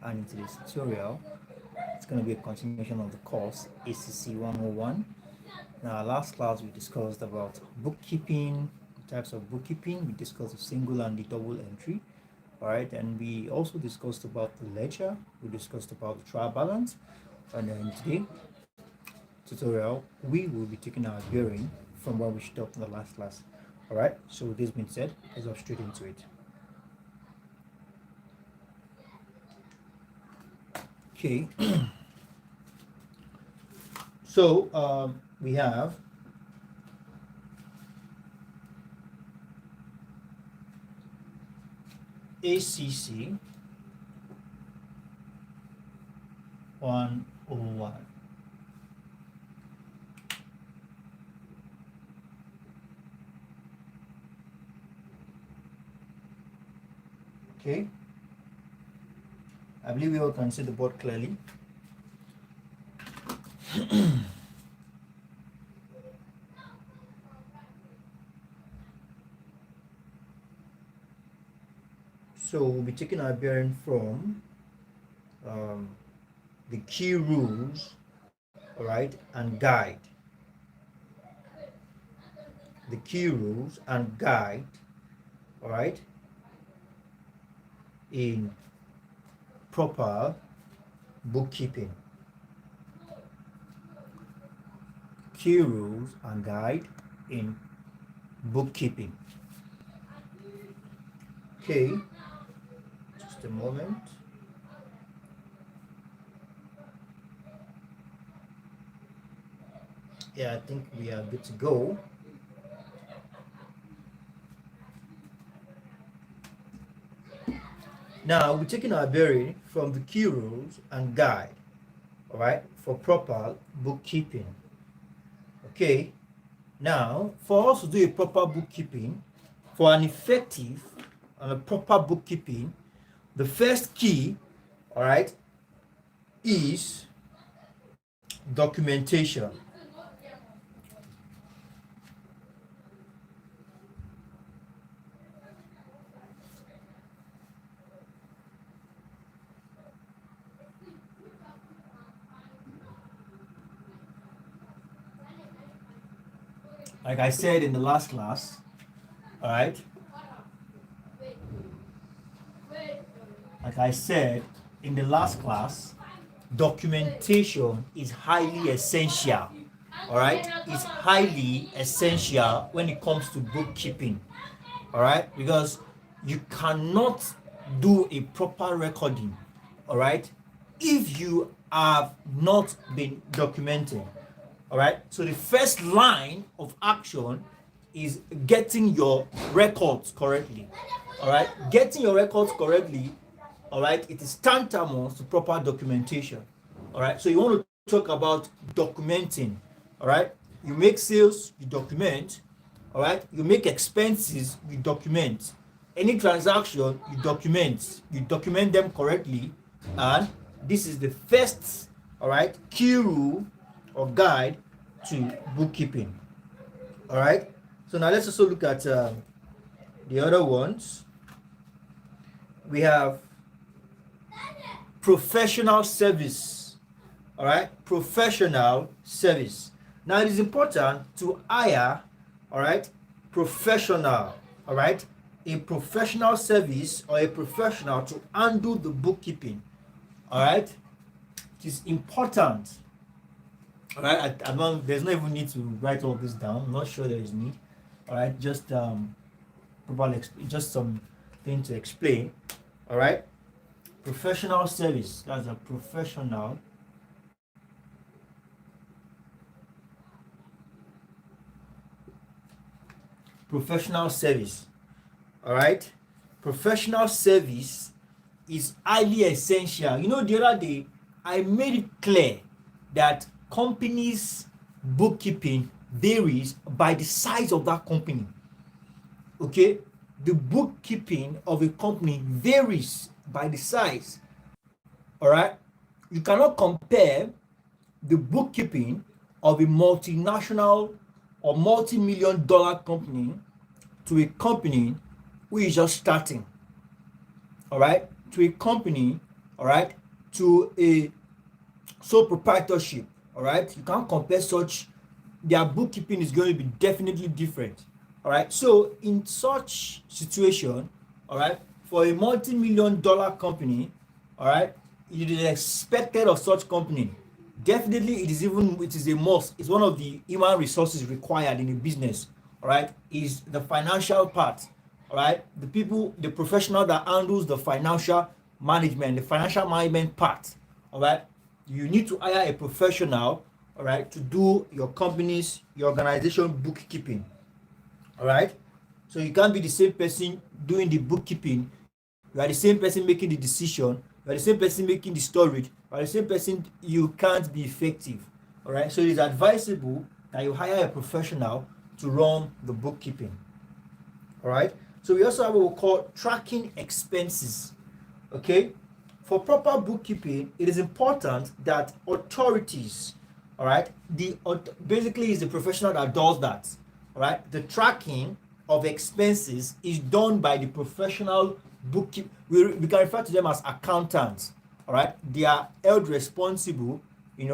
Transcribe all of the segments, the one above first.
and in today's tutorial, it's going to be a continuation of the course ACC101. Now, last class we discussed about bookkeeping, types of bookkeeping. We discussed the single and the double entry. All right, and we also discussed about the ledger. We discussed about the trial balance, and then today tutorial we will be taking our bearing from where we stopped in the last class. All right, so with this being said, let's go straight into it. Okay. So we have ACC 101. Okay. I believe we all can see the board clearly. So we'll be taking our bearing from the key rules, all right, and guide. The key rules and guide, all right, in proper bookkeeping. Key rules and guide in bookkeeping. Okay, just a moment. Yeah, I think we are good to go. Now we're taking our bearing from the key rules and guide, all right, for proper bookkeeping. Okay, now for us to do a proper bookkeeping, for an effective and a proper bookkeeping, the first key, all right, is documentation. Like I said in the last class, all right, like I said in the last class, documentation is highly essential, all right, it's highly essential when it comes to bookkeeping, all right, because you cannot do a proper recording, all right, if you have not been documenting. All right, so the first line of action is getting your records correctly. All right, getting your records correctly, all right, it is tantamount to proper documentation. All right, so you want to talk about documenting. All right, you make sales, you document. All right, you make expenses, you document. Any transaction, you document them correctly, and this is the first, all right, key rule or guide to bookkeeping. All right, so now let's also look at the other ones. We have professional service. All right, professional service. Now it is important to hire, all right, professional, all right, a professional service or a professional to handle the bookkeeping. All right, it is important. All right, there's no even need to write all this down. I'm not sure there is need. All right, just just something to explain. All right, professional service. That's a professional service. All right, professional service is highly essential. You know, the other day I made it clear that companies' bookkeeping varies by the size of that company. Okay, the bookkeeping of a company varies by the size. All right, you cannot compare the bookkeeping of a multinational or multi-million dollar company to a company who is just starting. All right, to a company all right, to a sole proprietorship, all right, you can't compare such. Their bookkeeping is going to be definitely different, all right. So in such situation, all right, for a multi-million dollar company, all right, it is expected of such company. Definitely, it is a must. It's one of the human resources required in a business. All right, is the financial part. All right, the people, the professional that handles the financial management part. All right, you need to hire a professional. All right, to do your organization bookkeeping. All right, so you can't be the same person doing the bookkeeping. You are the same person making the decision. You are the same person making the storage. You are the same person. You can't be effective. All right, so it is advisable that you hire a professional to run the bookkeeping. All right, so we also have what we call tracking expenses. Okay, for proper bookkeeping, it is important that authorities, all right, basically is the professional that does that. All right, the tracking of expenses is done by the professional bookkeeper. We can refer to them as accountants. All right, they are held responsible,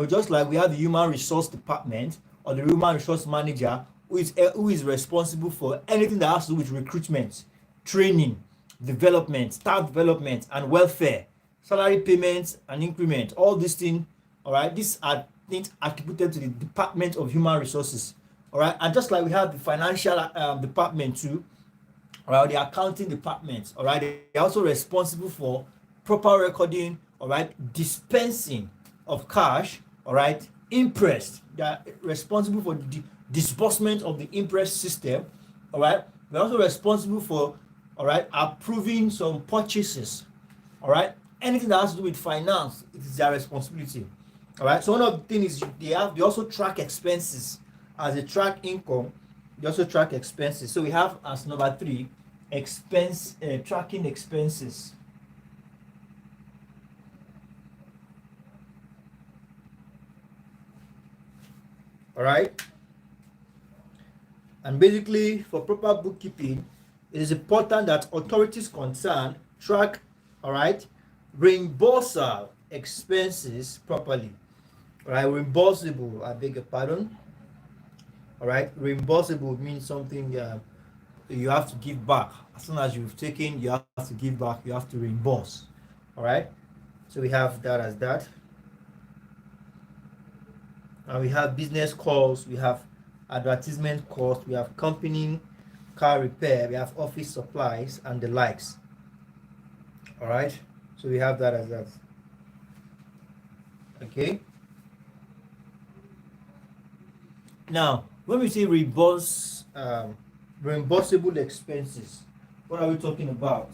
just like we have the human resource department or the human resource manager who is responsible for anything that has to do with recruitment, training, development, staff development, and welfare, salary payments and increment. All these things, all right, these are things attributed to the Department of Human Resources. All right, and just like we have the financial department too, all right, the accounting department, all right, they're also responsible for proper recording, all right, dispensing of cash, all right, interest. They're responsible for the disbursement of the interest system, all right. We're also responsible for, all right, approving some purchases, all right. Anything that has to do with finance, it is their responsibility, all right. So one of the things is they also track expenses. As they track income, they also track expenses. So we have as number 3, tracking expenses. All right. And basically, for proper bookkeeping, it is important that authorities concerned track, all right, reimbursable expenses properly. All right, reimbursable, I beg your pardon. All right, reimbursable means something you have to give back. As soon as you've taken, you have to give back, you have to reimburse. All right, so we have that as that. And we have business calls, we have advertisement costs, we have company car repair, we have office supplies and the likes. All right, so we have that as that. Okay, now when we say reimbursable expenses, what are we talking about?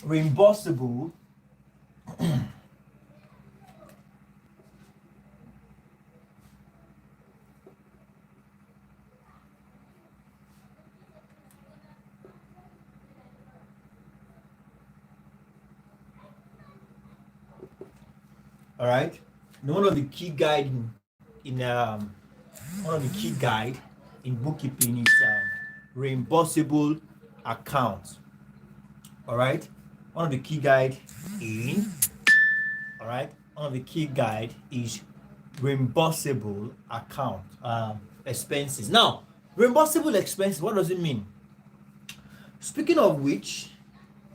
Reimbursable all right. Now, one of the key guide in bookkeeping is reimbursable accounts. All right, one of the key guide in all right one of the key guide is reimbursable account expenses. Now, reimbursable expenses, what does it mean? Speaking of which,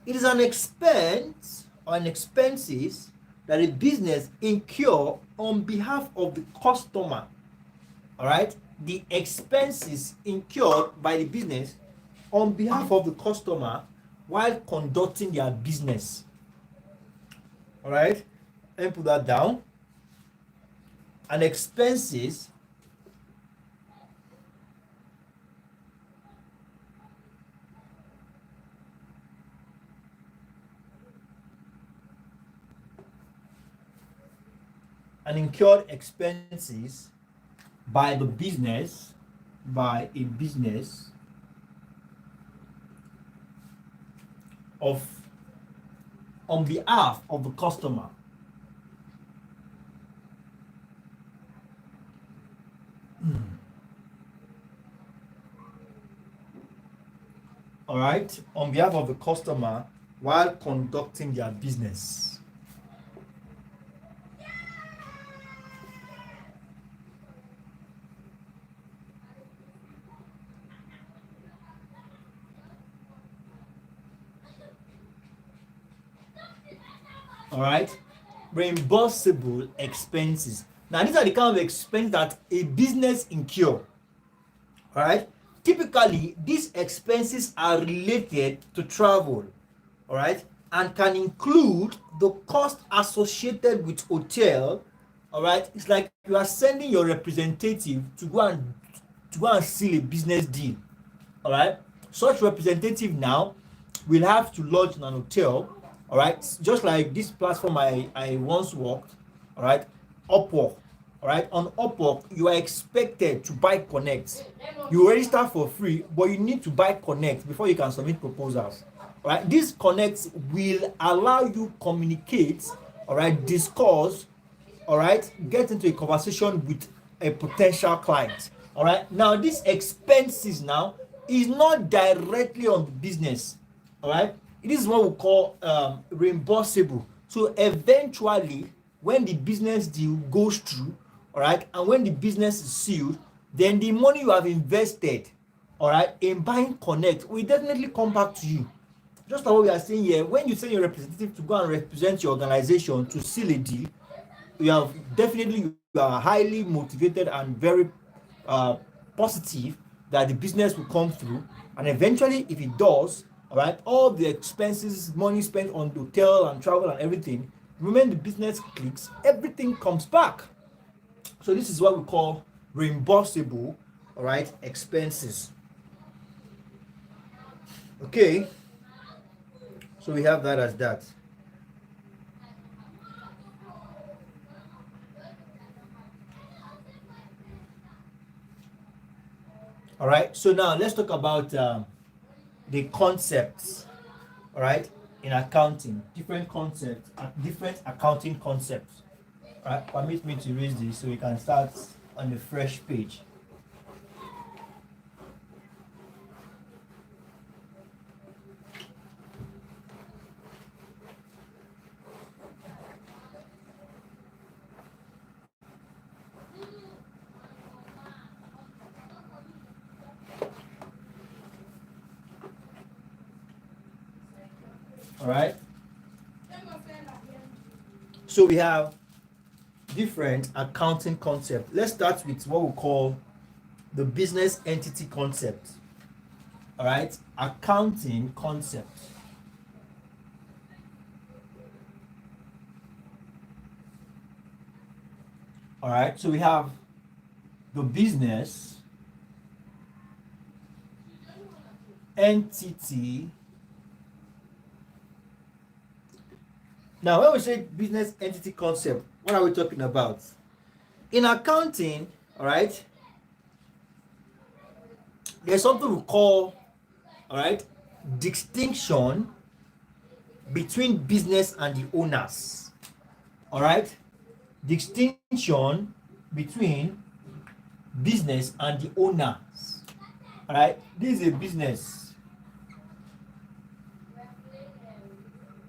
it is an expense or an expenses that a business incur on behalf of the customer. All right, the expenses incurred by the business on behalf of the customer while conducting their business. All right, let me put that down. And expenses and incurred expenses by a business on behalf of the customer. all right, on behalf of the customer while conducting their business. All right, reimbursable expenses. Now, these are the kind of expenses that a business incur. All right, typically these expenses are related to travel, all right, and can include the cost associated with hotel. All right, it's like you are sending your representative to go and seal a business deal. All right, such representative now will have to lodge in an hotel. All right, just like this platform I once worked. All right, Upwork. All right, on Upwork you are expected to buy connect. You register for free, but you need to buy connect before you can submit proposals. All right, these connects will allow you communicate, all right, discuss, all right, get into a conversation with a potential client. All right, now these expenses now is not directly on the business. All right, this is what we call reimbursable. So eventually when the business deal goes through, all right, and when the business is sealed, then the money you have invested, all right, in buying connect will definitely come back to you. Just like what we are saying here, when you send your representative to go and represent your organization to seal a deal, you are highly motivated and very uh, positive that the business will come through, and eventually if it does, all right, all the expenses, money spent on the hotel and travel and everything, the moment the business clicks, everything comes back. So this is what we call reimbursable, all right, expenses. Okay, so we have that as that. All right, so now let's talk about the concepts, all right, in accounting. Different concepts, different accounting concepts. All right, permit me to raise this so we can start on a fresh page. All right, so we have different accounting concepts. Let's start with what we call the business entity concept. All right, accounting concept. All right, so we have the business entity. Now, when we say business entity concept, what are we talking about? In accounting, all right, there's something we call, all right, distinction between business and the owners. All right, distinction between business and the owners. All right, this is a business.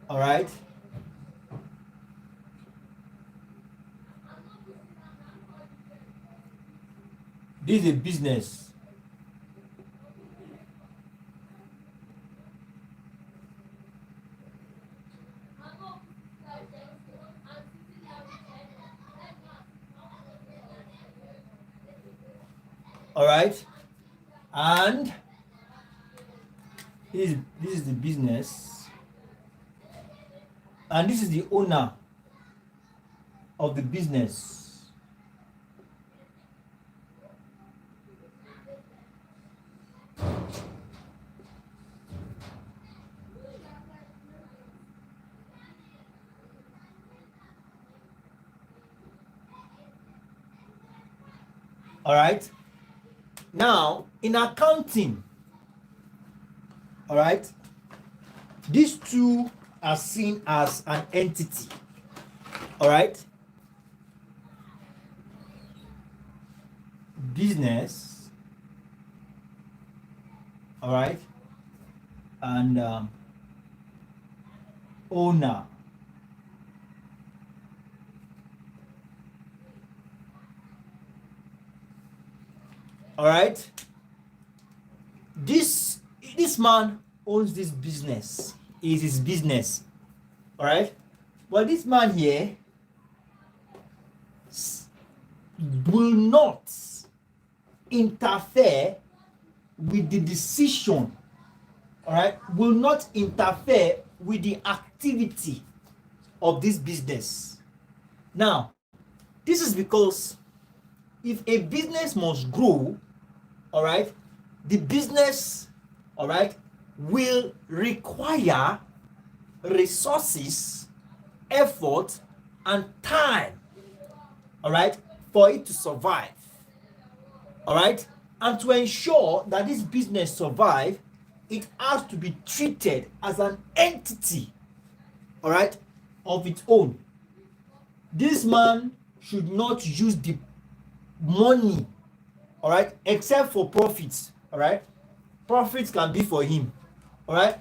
All right, this is a business. All right, and this is the business, and this is the owner of the business. All right, now in accounting, all right, these two are seen as an entity. All right, business, all right, and owner. All right, this man owns this business. Is his business. All right, but this man here will not interfere with the decision. All right, will not interfere with the activity of this business. Now, this is because if a business must grow, all right, the business, all right, will require resources, effort, and time, all right, for it to survive. All right, and to ensure that this business survive, it has to be treated as an entity, all right, of its own. This man should not use the money, all right, except for profits. All right, profits can be for him, all right,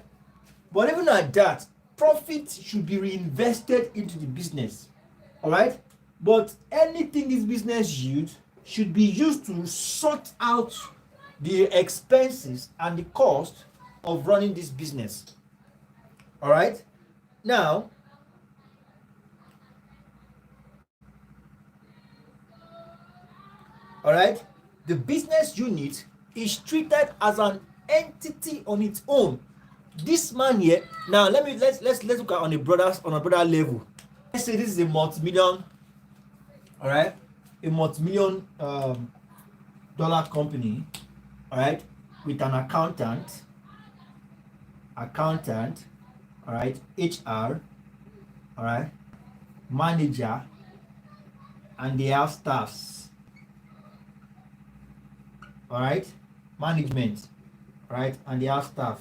but even at that, profit should be reinvested into the business. All right, but anything this business yields should be used to sort out the expenses and the cost of running this business. All right, now all right, the business unit is treated as an entity on its own. This man here, now let's look at on a broader level. Let's say this is a multi-million, all right, a multi-million dollar company, all right, with an accountant, all right, HR, all right, manager, and they have staffs, all right, management, right, and they have staff.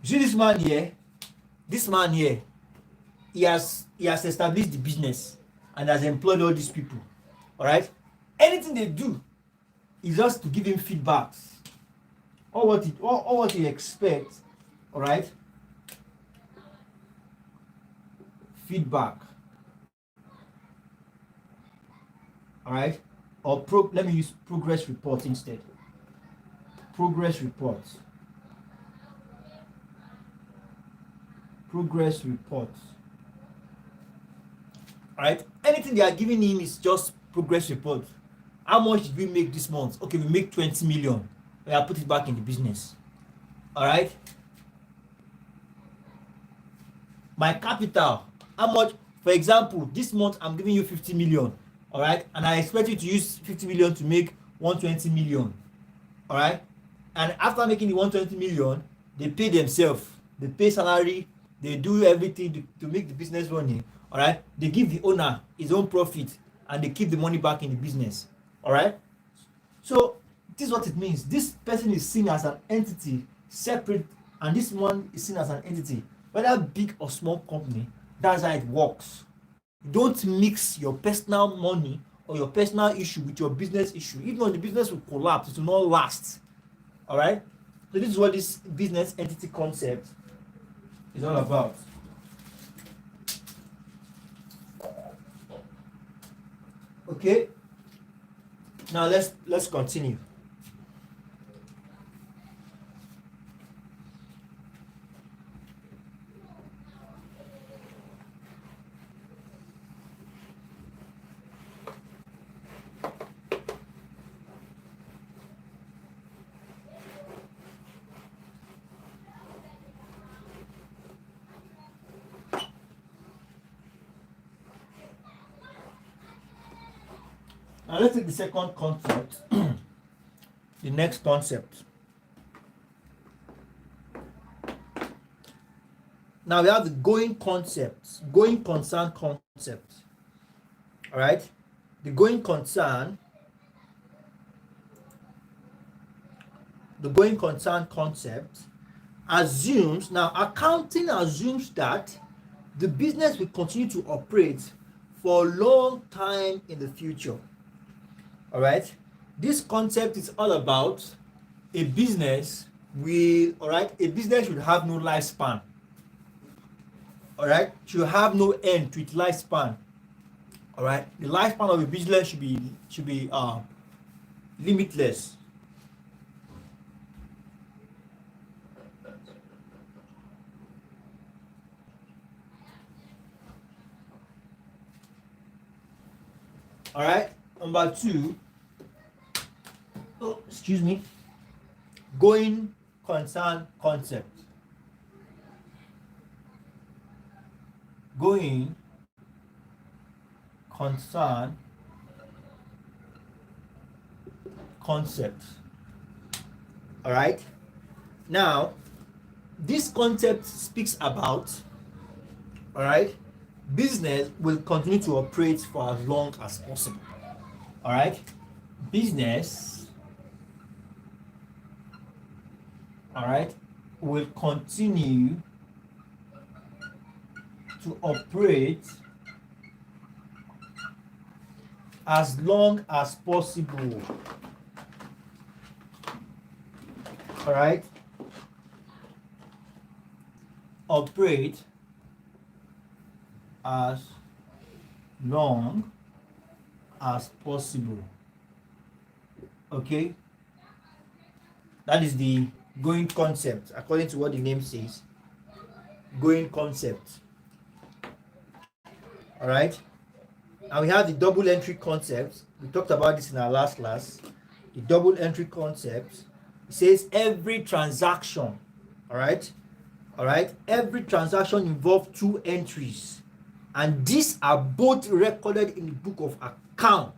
You see this man here, he has established the business and has employed all these people. All right, anything they do is just to give him feedbacks or what he expects. All right, feedback. All right, or let me use progress report instead. Progress reports. Progress reports. All right, anything they are giving him is just progress report. How much did we make this month? Okay, we make 20 million. We have put it back in the business. All right, my capital, how much? For example, this month I'm giving you 50 million. All right, and I expect you to use 50 million to make 120 million. All right, and after making the 120 million, they pay themselves, they pay salary, they do everything to make the business running. All right, they give the owner his own profit and they keep the money back in the business. All right, so this is what it means. This person is seen as an entity separate, and this one is seen as an entity, whether big or small company. That's how it works. Don't mix your personal money or your personal issue with your business issue. If not, the business will collapse, it will not last. All right, so this is what this business entity concept is all about. Okay, now let's continue. Now let's take the second concept, the next concept. Now we have the going concern concept. All right, the going concern concept assumes, now accounting assumes that the business will continue to operate for a long time in the future. All right, this concept is all about a business a business should have no lifespan. All right, should have no end to its lifespan. All right, the lifespan of a business should be limitless. All right, number 2, excuse me, going concern concept. Going concern concept. All right, now this concept speaks about, all right, business will continue to operate for as long as possible. All right, business, all right, will continue to operate as long as possible. All right, operate as long as possible. Okay, that is the going concept according to what the name says. Going concept. All right, and we have the double entry concept. We talked about this in our last class. The double entry concept, it says every transaction, all right, every transaction involves 2 entries, and these are both recorded in the book of account.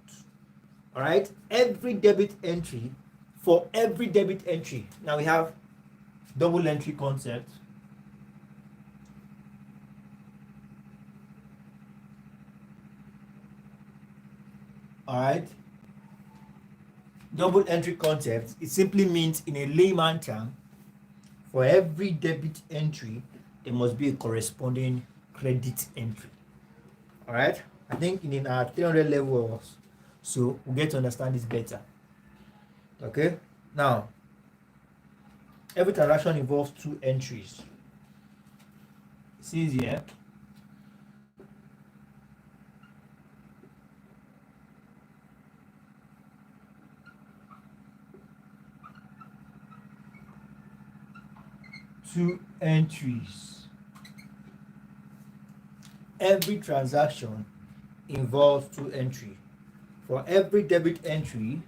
All right, every debit entry, for every debit entry. Now we have double entry concept. All right, double entry concept, it simply means, in a layman term, for every debit entry there must be a corresponding credit entry. All right, I think in our 300 levels, so we'll get to understand this better. Okay, now every transaction involves 2 entries. It says here, two entries. Every transaction involves 2 entries. For every debit entry,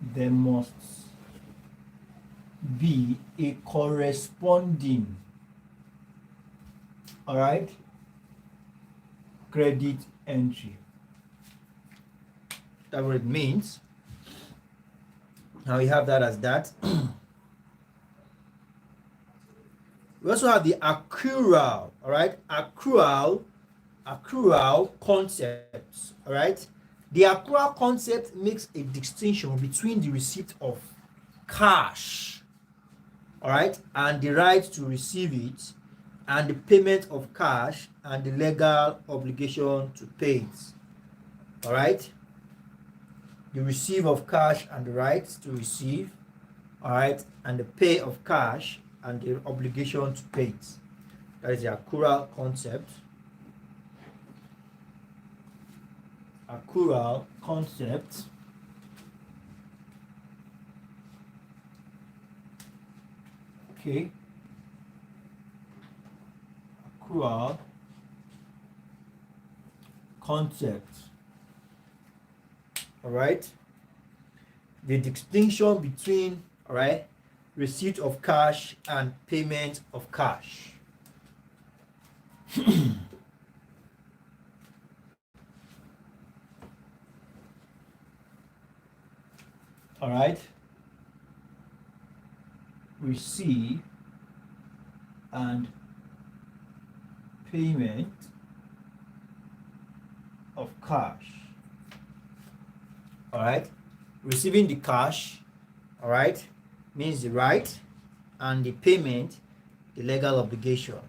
there must be a corresponding, all right, credit entry. That's what it means. Now we have that as that. We also have the accrual, all right, accrual concepts, all right. The accrual concept makes a distinction between the receipt of cash, all right, and the right to receive it, and the payment of cash and the legal obligation to pay it. All right, the receive of cash and the right to receive, all right, and the pay of cash and the obligation to pay it. That is the accrual concept. Accrual concept. Okay. Accrual concept. All right. The distinction between, all right, receipt of cash and payment of cash. All right, receive and payment of cash. All right, receiving the cash, all right, means the right, and the payment the legal obligation.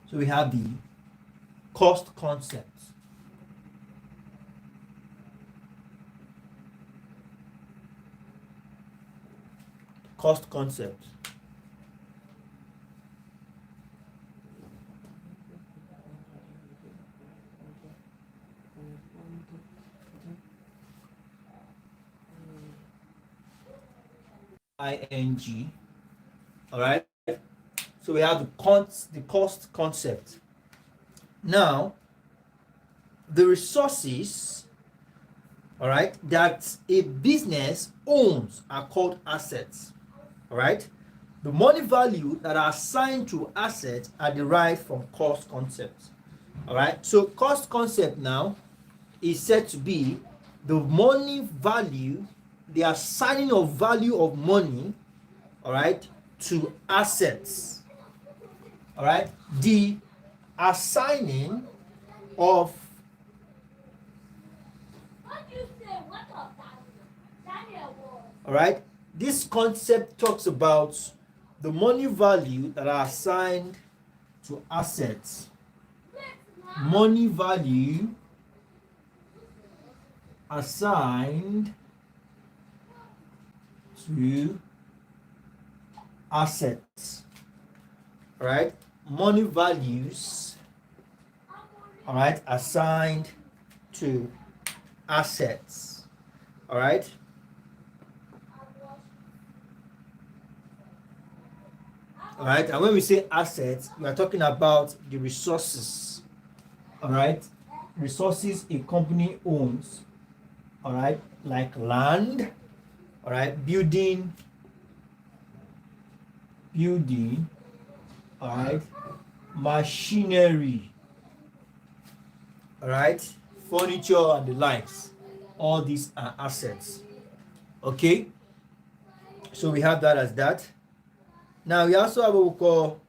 So we have the cost concept. Cost concept. ING. All right. So we have the cost concept. Now, the resources, all right, that a business owns are called assets. All right. The money value that are assigned to assets are derived from cost concept. All right. So cost concept now is said to be the money value, the assigning of value of money, all right, to assets. All right. The assigning of all right, this concept talks about the money value that are assigned to assets. Money value assigned to assets. All right, money values, all right, assigned to assets. All right. All right, and when we say assets, we are talking about the resources. All right, resources a company owns. All right, like land. All right, building. All right, machinery. All right, furniture and the likes. All these are assets. Okay, so we have that as that. Now we also have what we call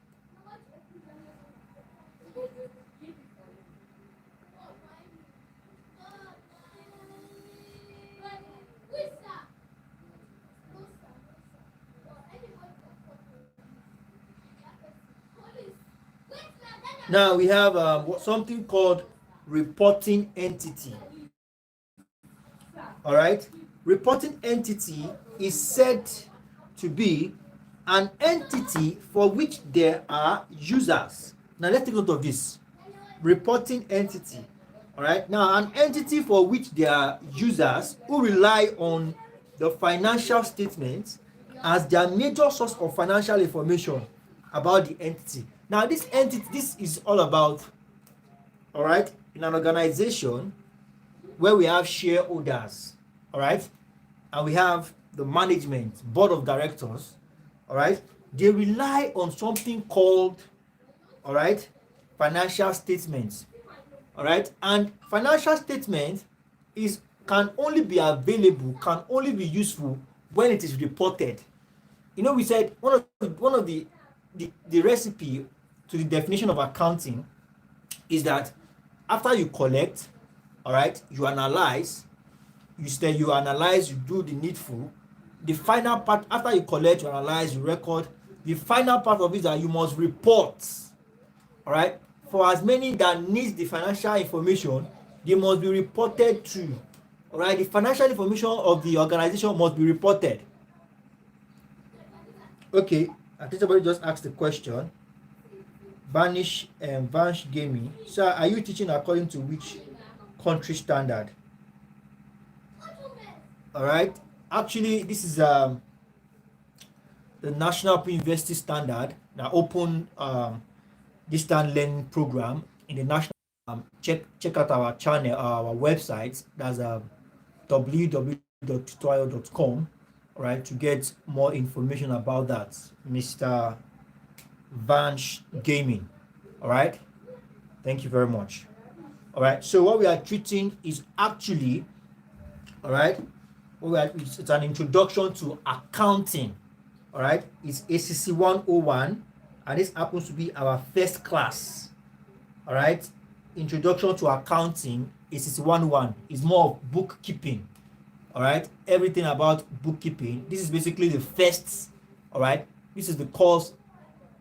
something called reporting entity. All right, reporting entity is said to be an entity for which there are users. Now let's take note of this. Reporting entity. All right, now an entity for which there are users who rely on the financial statements as their major source of financial information about the entity. Now this entity, this is all about, all right, in an organization where we have shareholders, all right, and we have the management, board of directors, all right, they rely on something called, all right, financial statements. All right, and financial statement can only be available, can only be useful when it is reported. You know, we said one of the recipe to the definition of accounting is that after you collect, all right, you analyze, you do the needful. The final part, after you collect, you analyze, you record. The final part of it is that you must report. All right, for as many that needs the financial information, they must be reported to. All right, the financial information of the organization must be reported. Okay, I think somebody just asked the question. Vanish Gaming. Sir, are you teaching according to which country standard? All right, actually, this is the National Pre-University Standard, the open distance learning program in the national. Check out our channel, our website. That's www.tutorayo.com. All right, to get more information about that, Mr. Vansh Gaming. All right, thank you very much. All right, so what we are treating is actually, all right, it's an introduction to accounting. All right, it's ACC101, and this happens to be our first class. All right, introduction to accounting, ACC101 is more of bookkeeping. All right, everything about bookkeeping. This is basically the first. All right, this is the course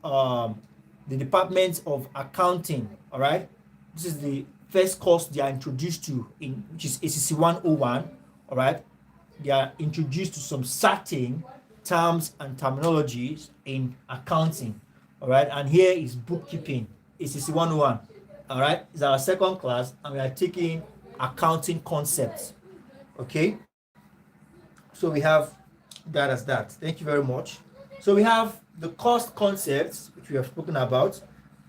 the Department of Accounting. All right, this is the first course they are introduced to, in which is ACC101. All right, they are introduced to some certain terms and terminologies in accounting. All right, and here is bookkeeping, ACC101. All right, it's our second class, and we are taking accounting concepts. Okay, so we have that as that. Thank you very much. So we have the cost concepts, which we have spoken about,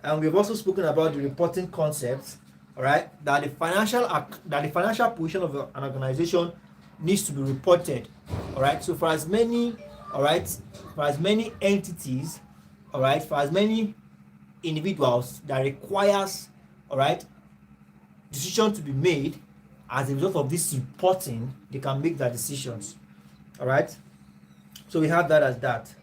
and we've also spoken about the reporting concepts. All right, that the financial position of an organization needs to be reported. All right, so for as many entities, all right, for as many individuals that requires, all right, decision to be made as a result of this reporting, they can make their decisions. All right, so we have that as that.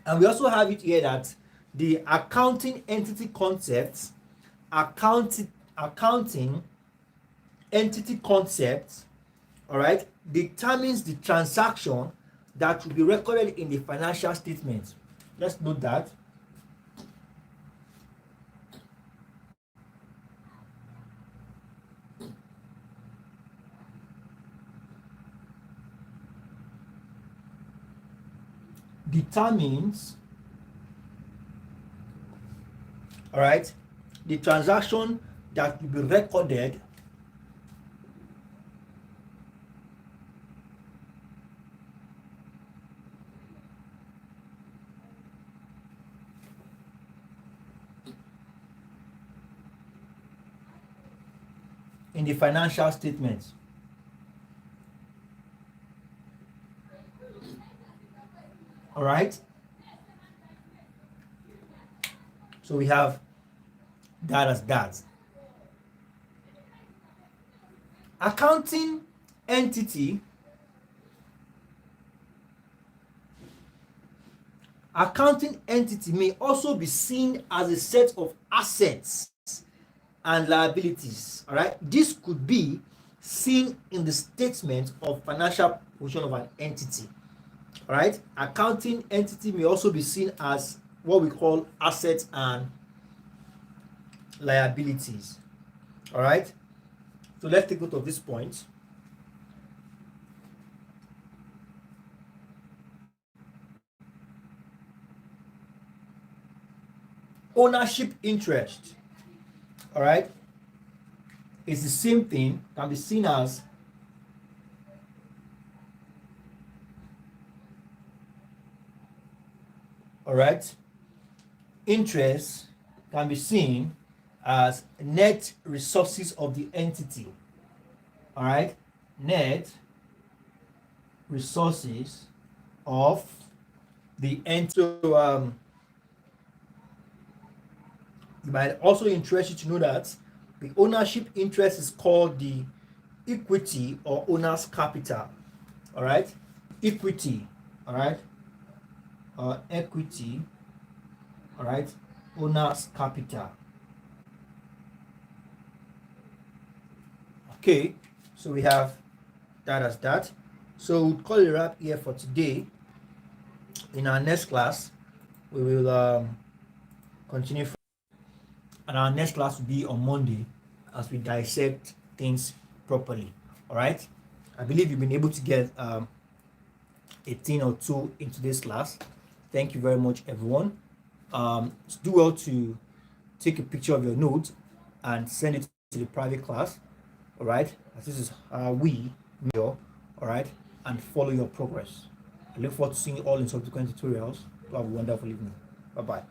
And we also have it here that the accounting entity concepts, accounting entity concepts, all right, determines the transaction that will be recorded in the financial statement. Let's note that. Determines, all right, the transaction that will be recorded in the financial statements. All right, so we have that as that. Accounting entity may also be seen as a set of assets and liabilities. All right, this could be seen in the statement of financial position of an entity. All right, accounting entity may also be seen as what we call assets and liabilities. All right, so let's take note of this point. Ownership interest, all right, is the same thing, can be seen as all right, interest can be seen as net resources of the entity. All right, net resources of the entity. So it might also interest you to know that the ownership interest is called the equity or owner's capital. All right, equity. All right, equity. All right, owner's capital. Okay, so we have that as that. So we'll call it a wrap here for today. In our next class, we will continue, and our next class will be on Monday as we dissect things properly. All right, I believe you've been able to get a thing or two into this class. Thank you very much, everyone. Do well to take a picture of your notes and send it to the private class. All right, as this is how we measure, all right, and follow your progress. I look forward to seeing you all in subsequent tutorials. Have a wonderful evening. Bye bye.